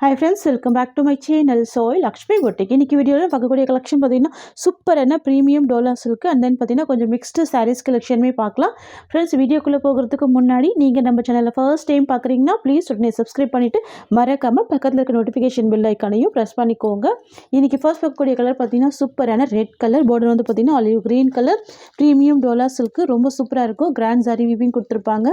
Hi friends, welcome back to my channel. So, Lakshmi Boutique. இன்னைக்கு வீடியோல பார்க்கக்கூடிய collection பார்த்தீங்கன்னா சூப்பரான premium Dola silk and then பார்த்தீங்கன்னா கொஞ்சம் மிக்ஸ்டு சாரீஸ் கலெக்ஷனுமே பார்க்கலாம். ஃப்ரெண்ட்ஸ் வீடியோக்குள்ளே போகிறதுக்கு முன்னாடி நீங்கள் நம்ம சேனலில் ஃபர்ஸ்ட் டைம் பார்க்குறீங்கன்னா ப்ளீஸ் உடனே சப்ஸ்கிரைப் பண்ணிவிட்டு மறக்காமல் பக்கத்தில் இருக்க நோட்டிஃபிகேஷன் பெல் ஐக்கானையும் ப்ரெஸ் பண்ணிக்கோங்க. இன்றைக்கி ஃபர்ஸ்ட் பார்க்கக்கூடிய கலர் பார்த்தீங்கன்னா சூப்பரான ரெட் கலர், பார்டர் வந்து பார்த்தீங்கன்னா olive green colour, premium Dola silk ரொம்ப சூப்பராக இருக்கும். கிராண்ட் சாரி வீவிங் கொடுத்துருப்பாங்க.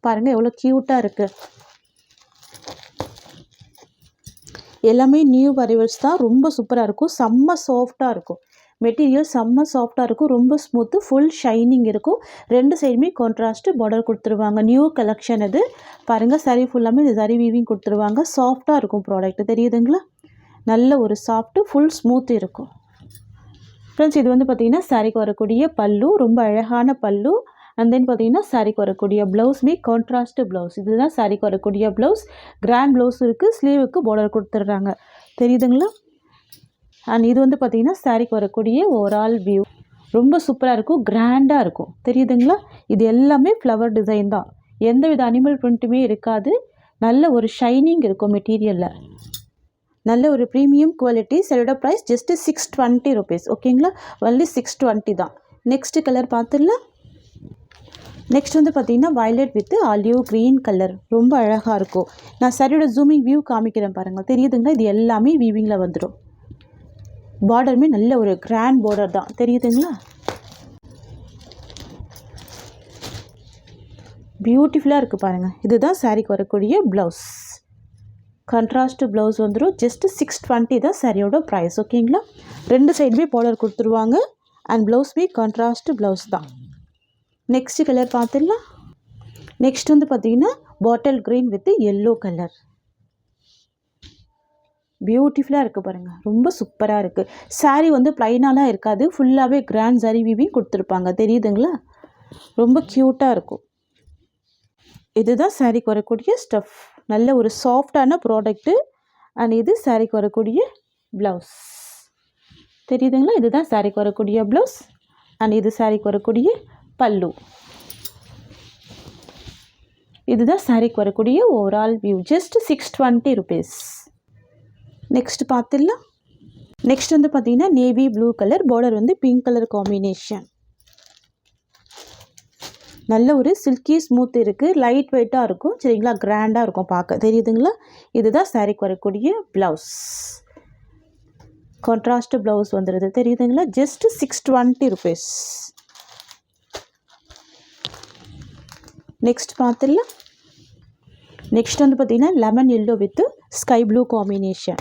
பாருங்கள் எவ்வளோ க்யூட்டாக இருக்குது. எல்லாமே நியூ அரைவல்ஸ் தான். ரொம்ப சூப்பராக இருக்கும். செம்ம சாஃப்டாக இருக்கும். மெட்டீரியல் செம்ம சாஃப்டாக இருக்கும். ரொம்ப ஸ்மூத்து, ஃபுல் ஷைனிங் இருக்கும். ரெண்டு சைடுமே கான்ட்ராஸ்ட்டு பார்டர் கொடுத்துருவாங்க. நியூ கலெக்ஷன் இது பாருங்கள். சாரி ஃபுல்லாமே இந்த சாரி வீவிங் கொடுத்துருவாங்க. சாஃப்டாக இருக்கும் ப்ராடக்ட், தெரியுதுங்களா? நல்ல ஒரு சாஃப்ட்டு ஃபுல் ஸ்மூத் இருக்கும். ஃப்ரெண்ட்ஸ் இது வந்து பார்த்திங்கன்னா சாரிக்கு வரக்கூடிய பல்லு, ரொம்ப அழகான பல்லு. அண்ட் தென் பார்த்தீங்கன்னா சாரிக்கு வரக்கூடிய ப்ளவுஸுமே கான்ட்ராஸ்ட் ப்ளவுஸ். இதுதான் சாரிக்கு வரக்கூடிய ப்ளவுஸ். கிராண்ட் ப்ளவுஸ் இருக்குது. ஸ்லீவுக்கு பார்டர் கொடுத்துட்றாங்க, தெரியுதுங்களா? அண்ட் இது வந்து பார்த்திங்கன்னா சாரிக்கு வரக்கூடிய ஓவரால் வியூ ரொம்ப சூப்பராக இருக்கும். கிராண்டாக இருக்கும், தெரியுதுங்களா? இது எல்லாமே ஃப்ளவர் டிசைன் தான். எந்த வித அனிமல் பிரிண்ட்டுமே இருக்காது. நல்ல ஒரு ஷைனிங் இருக்கும் மெட்டீரியலில். நல்ல ஒரு ப்ரீமியம் குவாலிட்டி. சரியோட ப்ரைஸ் ஜஸ்ட்டு 620 rupees. ஓகேங்களா? ஒன்லி 620 தான். நெக்ஸ்ட் கலர் பார்த்துடலாம். நெக்ஸ்ட் வந்து பார்த்திங்கன்னா violet with olive green colour ரொம்ப அழகாக இருக்கும். நான் சரியோட ஜூமிங் வியூ காமிக்கிறேன் பாருங்கள், தெரியுதுங்களா? இது எல்லாமே வீவிங்கில் வந்துடும். பார்டருமே நல்ல ஒரு கிராண்ட் பார்டர் தான், தெரியுதுங்களா? பியூட்டிஃபுல்லாக இருக்குது பாருங்கள். இதுதான் சாரிக்கு வரக்கூடிய ப்ளவுஸ். கான்ட்ராஸ்ட் ப்ளவுஸ் வந்துடும். ஜஸ்ட்டு 620 தான் சாரியோட ப்ரைஸ். ஓகேங்களா? ரெண்டு சைடுமே பார்டர் கொடுத்துருவாங்க. அண்ட் ப்ளவுஸ்மே கான்ட்ராஸ்ட் ப்ளவுஸ் தான். நெக்ஸ்ட் கலர் பார்த்துடலாம். நெக்ஸ்ட் வந்து பார்த்தீங்கன்னா bottle green with yellow colour. பியூட்டிஃபுல்லாக இருக்குது பாருங்கள். ரொம்ப சூப்பராக இருக்குது. சாரீ வந்து ப்ளைனாலாம் இருக்காது. ஃபுல்லாகவே கிராண்ட் சாரீ வீவிங் கொடுத்துருப்பாங்க, தெரியுதுங்களா? ரொம்ப க்யூட்டாக இருக்கும். இதுதான் சாரீக்கு வரக்கூடிய ஸ்டஃப். நல்ல ஒரு சாஃப்டான ப்ராடக்ட்டு. அண்ட் இது சாரீக்கு வரக்கூடிய ப்ளவுஸ், தெரியுதுங்களா? இதுதான் சாரீக்கு வரக்கூடிய ப்ளவுஸ். அண்ட் இது சாரீக்கு வரக்கூடிய பல்லு. இதுதான் சாரிக்கு வரக்கூடிய overall view. Just 620 rupees. Next பார்த்துடலாம். நெக்ஸ்ட் வந்து பார்த்தீங்கன்னா நேவி ப்ளூ கலர், பார்டர் வந்து பிங்க் கலர் காம்பினேஷன். நல்ல ஒரு சில்கி ஸ்மூத் இருக்குது. லைட் வெயிட்டாக இருக்கும், சரிங்களா? கிராண்டாக இருக்கும் பார்க்க, தெரியுதுங்களா? இதுதான் சாரிக்கு வரக்கூடிய ப்ளவுஸ். கான்ட்ராஸ்ட் ப்ளவுஸ் வந்துடுது, தெரியுதுங்களா? Just 620 rupees. நெக்ஸ்ட் பார்த்துடலாம். நெக்ஸ்ட் வந்து பார்த்திங்கன்னா lemon yellow with sky blue combination.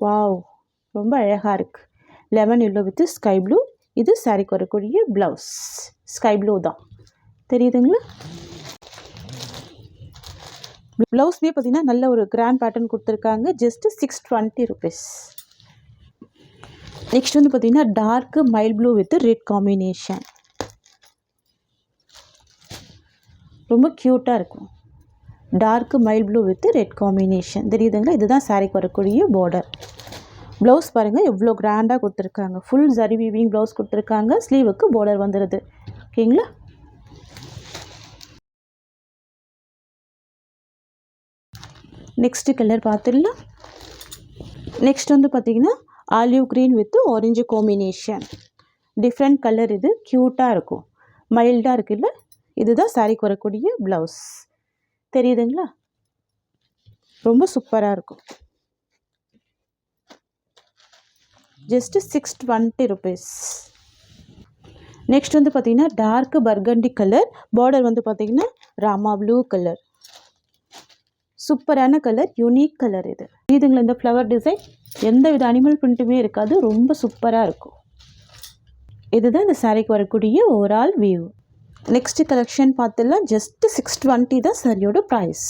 Wow, ரொம்ப அழகாக இருக்குது. Lemon yellow with sky blue. இது சாரிக்கு வரக்கூடிய ப்ளவுஸ். ஸ்கை ப்ளூ தான், தெரியுதுங்களா? ப்ளவுஸ்மே பார்த்திங்கன்னா நல்ல ஒரு கிராண்ட் பேட்டர்ன் கொடுத்துருக்காங்க. Just 620 rupees. நெக்ஸ்ட் வந்து பார்த்திங்கன்னா dark mild blue with red combination. ரொம்ப க்யூட்டாக இருக்கும். Dark mild blue with red combination, தெரியுதுங்களா? இதுதான் சாரிக்கு வரக்கூடிய பார்டர். ப்ளவுஸ் பாருங்கள் எவ்வளோ கிராண்டாக கொடுத்துருக்காங்க. ஃபுல் ஜரி வீவிங் ப்ளவுஸ் கொடுத்துருக்காங்க. ஸ்லீவுக்கு பார்டர் வந்துடுது, ஓகேங்களா? நெக்ஸ்ட்டு கலர் பார்த்துடலாம். நெக்ஸ்ட் வந்து பார்த்திங்கன்னா olive green with orange combination. Different colour. இது க்யூட்டாக இருக்கும், மைல்டாக இருக்குல்ல? இதுதான் சாரிக்கு வரக்கூடிய ப்ளவுஸ், தெரியுதுங்களா? ரொம்ப சூப்பராக இருக்கும். Just 620 rupees. நெக்ஸ்ட் வந்து பார்த்திங்கன்னா டார்க்கு பர்கண்டி கலர், பார்டர் வந்து பார்த்திங்கன்னா ராமா ப்ளூ கலர். சூப்பரான கலர், யூனிக் கலர். இது இதுங்களா? இந்த ஃப்ளவர் டிசைன் எந்த வித அனிமல் பிரிண்ட்டுமே இருக்காது. ரொம்ப சூப்பராக இருக்கும். இதுதான் இந்த சாரிக்கு வரக்கூடிய ஓவரால் வியூ. நெக்ஸ்ட் கலெக்ஷன் பார்த்துடலாம். ஜஸ்ட்டு 620 தான் சாரியோட ப்ரைஸ்.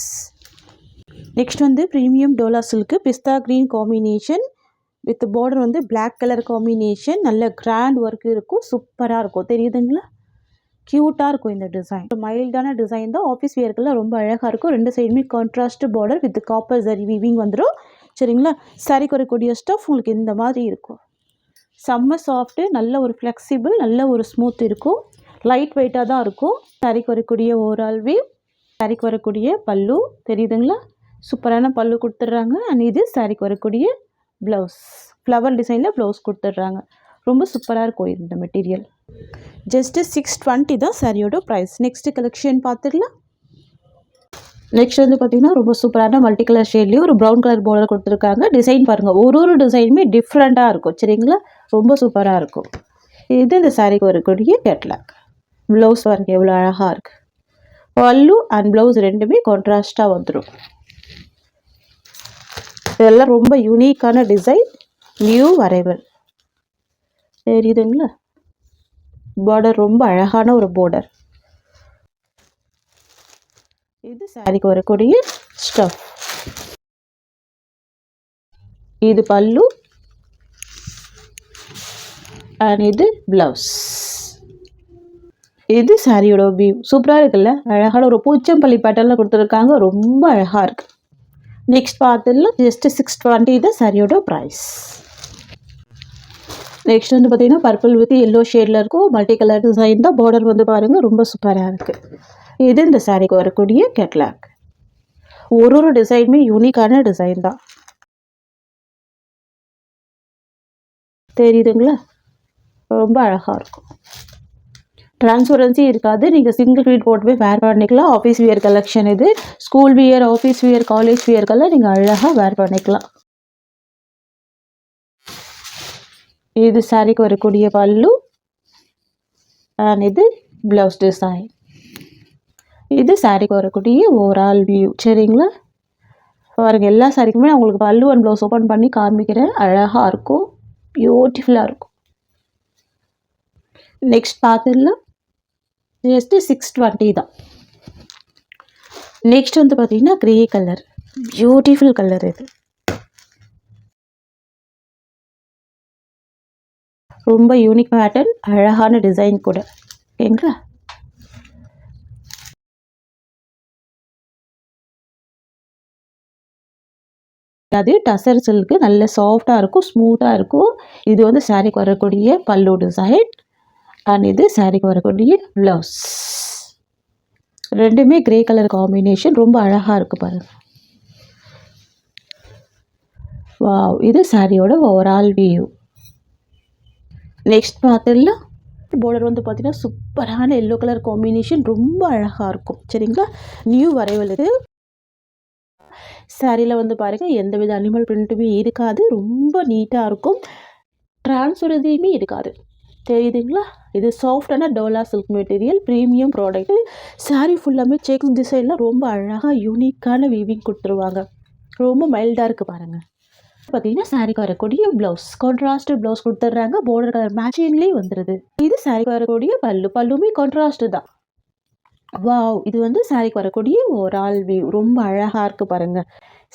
நெக்ஸ்ட் வந்து premium Dola silk pista green combination with border வந்து பிளாக் கலர் காம்பினேஷன். நல்ல கிராண்ட் ஒர்க் இருக்கும். சூப்பராக இருக்கும், தெரியுதுங்களா? க்யூட்டாக இருக்கும் இந்த டிசைன். மைல்டான டிசைன் தான். ஆஃபீஸ் வியர்க்கெல்லாம் ரொம்ப அழகாக இருக்கும். ரெண்டு சைடுமே contrast border with copper zari weaving வந்துடும், சரிங்களா? சாரிக்கு வரக்கூடிய ஸ்டஃப் உங்களுக்கு இந்த மாதிரி இருக்கும். செம்ம சாஃப்ட்டு, நல்ல ஒரு ஃப்ளெக்சிபிள், நல்ல ஒரு ஸ்மூத் இருக்கும். லைட் வெயிட்டாக தான் இருக்கும். சாரிக்கு வரக்கூடிய ஓவரால் வியூ. சாரிக்கு வரக்கூடிய பல்லு தெரியுதுங்களா, சூப்பரான பல்லு கொடுத்துட்றாங்க. அண்ட் இது சாரிக்கு வரக்கூடிய ப்ளவுஸ், ஃப்ளவர் டிசைனில் ப்ளவுஸ் கொடுத்துட்றாங்க. ரொம்ப சூப்பராக இருக்கும் இந்த மெட்டீரியல். ஜஸ்ட்டு 620 தான் சாரியோட ப்ரைஸ். நெக்ஸ்ட்டு கலெக்ஷன் பார்த்துடலாம். நெக்ஸ்ட் வந்து பார்த்திங்கன்னா ரொம்ப சூப்பரான மல்டி கலர் ஷேட்லேயும் ஒரு ப்ரௌன் கலர் பார்டர் கொடுத்துருக்காங்க. டிசைன் பாருங்கள், ஒரு டிசைனுமே டிஃப்ரெண்ட்டாக இருக்கும். சரிங்களா, ரொம்ப சூப்பராக இருக்கும். இது இந்த சாரிக்கு வரக்கூடிய கேட்லாக். ப்ளவுஸ் பாருங்கள் எவ்வளோ அழகாக இருக்குது. பல்லு அண்ட் ப்ளவுஸ் ரெண்டுமே கான்ட்ராஸ்ட்டாக வந்துடும். இதெல்லாம் ரொம்ப யூனிக்கான டிசைன், நியூ அரைவல். தெரியுதுங்களா, பார்டர் ரொம்ப அழகான ஒரு பார்டர். இது சாரிக்கு வரக்கூடிய ஸ்டஃப். இது பல்லு அண்ட் இது ப்ளவுஸ். இது சாரியோட வியூ. சூப்பராக இருக்குல்ல, அழகான ஒரு பூச்சம்பள்ளி பேட்டர்னில் கொடுத்துருக்காங்க. ரொம்ப அழகாக இருக்குது. நெக்ஸ்ட் பார்த்துடலாம். ஜஸ்ட்டு 620 தான் சாரியோட ப்ரைஸ். நெக்ஸ்ட் வந்து பார்த்திங்கன்னா பர்பிள் வித் எல்லோ ஷேடில் இருக்கும். மல்டி கலர் டிசைன் தான். பார்டர் வந்து பாருங்கள் ரொம்ப சூப்பராக இருக்குது. இது இந்த சாரிக்கு வரக்கூடிய கேட்லாக். ஒரு டிசைனுமே யூனிக்கான டிசைன் தான். தெரியுதுங்களா, ரொம்ப அழகாக இருக்கும். ட்ரான்ஸ்பரன்சி இருக்காது. நீங்கள் சிங்கிள் ஃபீட் போட்டு போய் வேர் பண்ணிக்கலாம். ஆஃபீஸ் வியர் கலெக்ஷன் இது. School wear, office wear, college வியர்க்கெல்லாம் நீங்கள் அழகாக வேர் பண்ணிக்கலாம். இது சாரிக்கு வரக்கூடிய பல்லு அண்ட் இது ப்ளவுஸ் டிசைன். இது சாரிக்கு வரக்கூடிய ஓவரால் வியூ. சரிங்களா, பாருங்கள் எல்லா சாரிக்குமே நான் உங்களுக்கு பல்லு அண்ட் ப்ளவுஸ் ஓப்பன் பண்ணி காமிக்கிறேன். அழகாக இருக்கும், பியூட்டிஃபுல்லாக இருக்கும். நெக்ஸ்ட் பார்த்துடலாம். ஜஸ்ட்டு 620 தான். நெக்ஸ்ட் வந்து பார்த்திங்கன்னா க்ரே கலர், பியூட்டிஃபுல் கலர். இது ரொம்ப யூனிக் பேட்டர்ன், அழகான டிசைன் கூட. ஓகேங்களா, அது டசர் சில்க்கு, நல்ல சாஃப்டாக இருக்கும், ஸ்மூத்தாக இருக்கும். இது வந்து சாரிக்கு வரக்கூடிய பல்லு டிசைன் அண்ட் இது சாரிக்கு வரக்கூடிய ப்ளவுஸ். ரெண்டுமே கிரே கலர் காம்பினேஷன், ரொம்ப அழகாக இருக்குது பாருங்கள். வாவ், இது சாரியோட ஓவரால் வியூ. நெக்ஸ்ட் பார்த்துடலாம். பார்டர் வந்து பார்த்திங்கன்னா சூப்பரான எல்லோ கலர் காம்பினேஷன், ரொம்ப அழகாக இருக்கும். சரிங்களா, நியூ வரைவல் இது. சாரியில் வந்து பாருங்கள் எந்த வித அனிமல் பிரிண்ட்டுமே இருக்காது. ரொம்ப நீட்டாக இருக்கும். டிரான்ஸ்பரன்சியுமே இருக்காது. தெரியுதுங்களா, இது சாஃப்டான Dola silk material, premium product. Sorry ஃபுல்லாமே செக்ஸ் டிசைனில் ரொம்ப அழகாக யூனிக்கான வீவிங் கொடுத்துருவாங்க. ரொம்ப மைல்டாக இருக்குது பாருங்கள். பார்த்தீங்கன்னா சாரிக்கு வரக்கூடிய ப்ளவுஸ், கான்ட்ராஸ்ட் ப்ளவுஸ் கொடுத்துட்றாங்க. பார்டர் கலர் மேட்சிங்லேயே வந்துடுது. இது சாரிக்கு வரக்கூடிய பல்லு, பல்லுமே கான்ட்ராஸ்ட் தான். வாவ், இது வந்து சாரிக்கு வரக்கூடிய ஓவரால் வியூ. ரொம்ப அழகாக இருக்குது பாருங்கள்.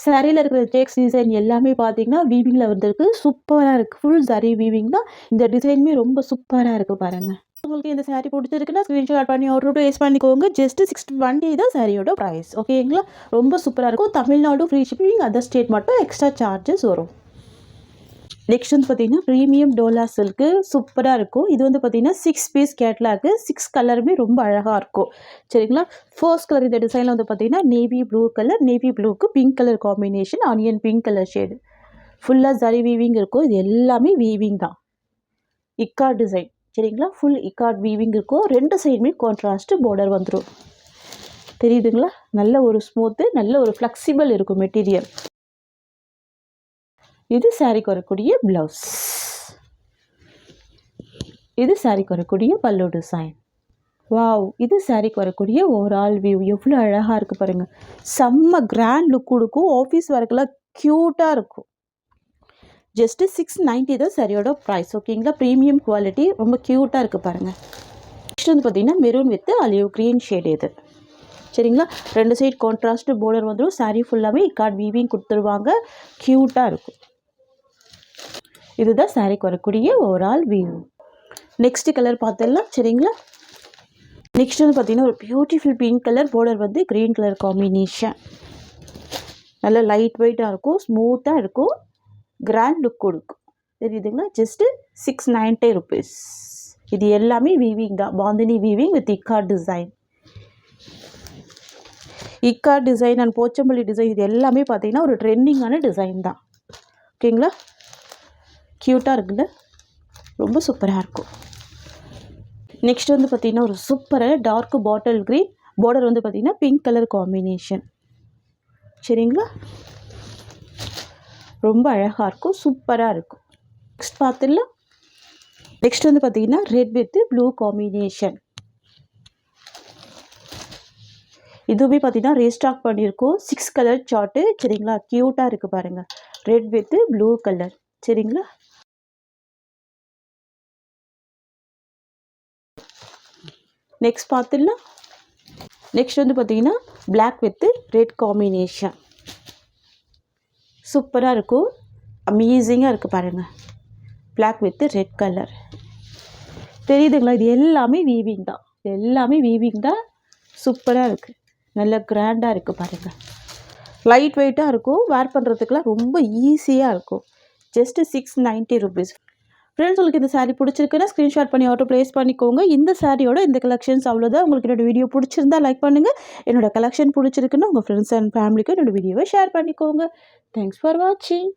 சாரியில் இருக்கிற செக்ஸ் டிசைன் எல்லாமே பார்த்தீங்கன்னா வீவிங்கில் வந்திருக்கு. சூப்பராக இருக்குது. ஃபுல் சாரி வீவிங் தான். இந்த டிசைனுமே ரொம்ப சூப்பராக இருக்குது பாருங்கள். உங்களுக்கு இந்த சாரி பிடிச்சிருக்குன்னா ஸ்க்ரீன்ஷாட் பண்ணி ஆர்டர் ப்ளேஸ் பண்ணிக்கோங்க. ஜஸ்ட் 620 தான் சாரியோட ப்ரைஸ். ஓகேங்களா, ரொம்ப சூப்பராக இருக்கும். Tamil Nadu free shipping, other state மட்டும் எக்ஸ்ட்ரா சார்ஜஸ் வரும். நெக்ஸ்ட் வந்து பார்த்தீங்கன்னா ப்ரீமியம் டோலா சில்க்கு, சூப்பராக இருக்கும். இது வந்து பார்த்தீங்கன்னா 6 பீஸ் கேட்லாக்கு, 6 கலருமே ரொம்ப அழகாக இருக்கும். சரிங்களா, ஃபர்ஸ்ட் கலர் இந்த டிசைனில் வந்து பார்த்தீங்கன்னா நேவி ப்ளூ கலர், நேவி ப்ளூக்கு pink colour combination, onion pink colour shade. ஃபுல்லாக ஜரி வீவிங் இருக்கும். இது எல்லாமே வீவிங் தான். Ikat design. சரிங்களா, ஃபுல் இக்கார்ட் வீவிங் இருக்கும். ரெண்டு சைடுமே கான்ட்ராஸ்ட்டு பார்டர் வந்துடும். தெரியுதுங்களா, நல்ல ஒரு ஸ்மூத்து, நல்ல ஒரு ஃப்ளெக்சிபிள் இருக்கும் மெட்டீரியல். இது சாரிக்கு வரக்கூடிய ப்ளவுஸ். இது சாரிக்கு வரக்கூடிய பல்லு டிசைன். வாவ், இது சாரிக்கு வரக்கூடிய ஓவரால் வியூ. எவ்வளோ அழகாக இருக்குது பாருங்கள். செம்ம கிராண்ட் லுக் கொடுக்கும். ஆஃபீஸ் ஒர்க்கெல்லாம் க்யூட்டாக இருக்கும். ஜஸ்ட்டு 690 தான் சாரியோட ப்ரைஸ். ஓகேங்களா, ப்ரீமியம் குவாலிட்டி, ரொம்ப க்யூட்டாக இருக்குது பாருங்கள். நெக்ஸ்ட் வந்து பார்த்திங்கன்னா maroon with olive green shade. இது சரிங்களா, ரெண்டு சைட் கான்ட்ராஸ்ட் பார்டர் வந்துடும். சாரி ஃபுல்லாகவே இக்கார்ட் வீவிங் கொடுத்துருவாங்க. க்யூட்டாக இருக்கும். இதுதான் சாரிக்கு வரக்கூடிய ஓவரால் வியூ. நெக்ஸ்ட் கலர் பார்த்துடலாம். சரிங்களா, நெக்ஸ்ட் வந்து பார்த்தீங்கன்னா ஒரு பியூட்டிஃபுல் பிங்க் கலர், பார்டர் வந்து க்ரீன் கலர் காம்பினேஷன். நல்லா லைட் வெயிட்டாக இருக்கும், ஸ்மூத்தாக இருக்கும், கிராண்ட் லுக் கொடுக்கும். தெரியுதுங்களா, ஜஸ்ட்டு 690 rupees. இது எல்லாமே வீவிங் தான். Bandhani weaving with ikat design. Ikat design and Pochampally design இது எல்லாமே பார்த்தீங்கன்னா ஒரு ட்ரெண்டிங்கான டிசைன் தான். ஓகேங்களா? க்யூட்டாக இருக்குல்ல, ரொம்ப சூப்பராக இருக்கும். நெக்ஸ்ட் வந்து பார்த்திங்கன்னா ஒரு சூப்பரான டார்க் பாட்டில் க்ரீன், பார்டர் வந்து பார்த்திங்கன்னா பிங்க் கலர் காம்பினேஷன். சரிங்களா? ரொம்ப அழகாக இருக்கும், சூப்பராக இருக்கும். நெக்ஸ்ட் பார்த்துடலாம். நெக்ஸ்ட் வந்து பார்த்திங்கன்னா ரெட் வித் ப்ளூ காம்பினேஷன். இதுவுமே பார்த்திங்கன்னா ரீஸ்டாக் பண்ணியிருக்கோம். 6 கலர் சார்ட்டு. சரிங்களா? க்யூட்டாக இருக்குது பாருங்கள், ரெட் வித் ப்ளூ கலர். சரிங்களா? நெக்ஸ்ட் பார்த்துடலாம். நெக்ஸ்ட் வந்து பார்த்திங்கன்னா பிளாக் வித் ரெட் காம்பினேஷன். சூப்பராக இருக்கும், அமேசிங்காக இருக்குது பாருங்கள், பிளாக் வித் ரெட் கலர். தெரியுதுங்களா? இது எல்லாமே வீவிங் தான், எல்லாமே வீவிங் தான். சூப்பராக இருக்குது, நல்ல கிராண்டாக இருக்குது பாருங்கள். லைட் வெயிட்டாக இருக்கும், வேர் பண்ணுறதுக்குலாம் ரொம்ப ஈஸியாக இருக்கும். Just 690 rupees. ஃப்ரெண்ட்ஸ், உங்களுக்கு இந்த சாரீ பிடிச்சிருக்குன்னா ஸ்க்ரீன்ஷாட் பண்ணி ஆர்டர் ப்ளேஸ் பண்ணிக்கோங்க. இந்த சாரியோட இந்த கலெக்ஷன்ஸ் அவ்வளோதான். உங்களுக்கு என்னோடய வீடியோ பிடிச்சிருந்தா லைக் பண்ணுங்கள். என்னோடய கலெக்ஷன் பிடிச்சிருக்குன்னா உங்கள் ஃப்ரெண்ட்ஸ் அண்ட் ஃபேமிலிக்கு என்னோடய வீடியோவை ஷேர் பண்ணிக்கோங்க. தேங்க்ஸ் ஃபார் வாட்சிங்.